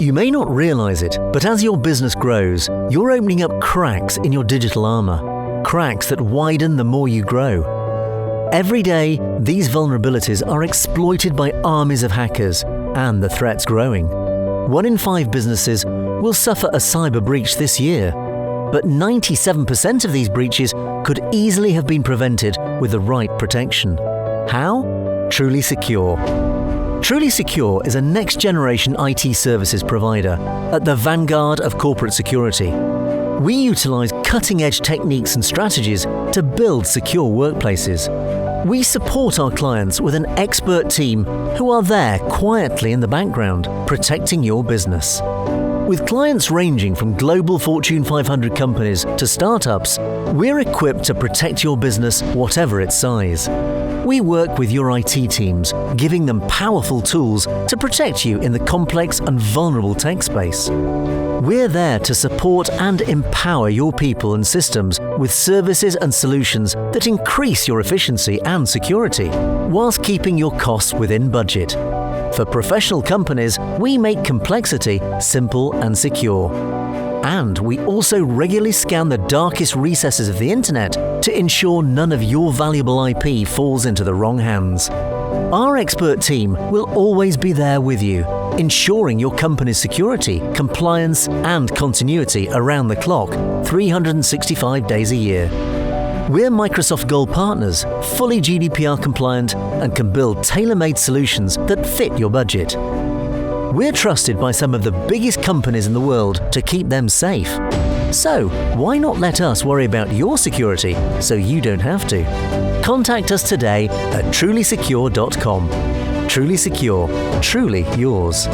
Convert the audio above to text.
You may not realize it, but as your business grows, you're opening up cracks in your digital armor. Cracks that widen the more you grow. Every day, these vulnerabilities are exploited by armies of hackers, and the threat's growing. 1 in 5 businesses will suffer a cyber breach this year, but 97% of these breaches could easily have been prevented with the right protection. How? Truly Secure. Truly Secure is a next-generation IT services provider at the vanguard of corporate security. We utilize cutting-edge techniques and strategies to build secure workplaces. We support our clients with an expert team who are there quietly in the background, protecting your business. With clients ranging from global Fortune 500 companies to startups, we're equipped to protect your business, whatever its size. We work with your IT teams, giving them powerful tools to protect you in the complex and vulnerable tech space. We're there to support and empower your people and systems with services and solutions that increase your efficiency and security, whilst keeping your costs within budget. For professional companies, we make complexity simple and secure. And we also regularly scan the darkest recesses of the internet to ensure none of your valuable IP falls into the wrong hands. Our expert team will always be there with you, ensuring your company's security, compliance, and continuity around the clock, 365 days a year. We're Microsoft Gold partners, fully GDPR compliant, and can build tailor-made solutions that fit your budget. We're trusted by some of the biggest companies in the world to keep them safe. So, why not let us worry about your security so you don't have to? Contact us today at trulysecure.com. Truly Secure, truly yours.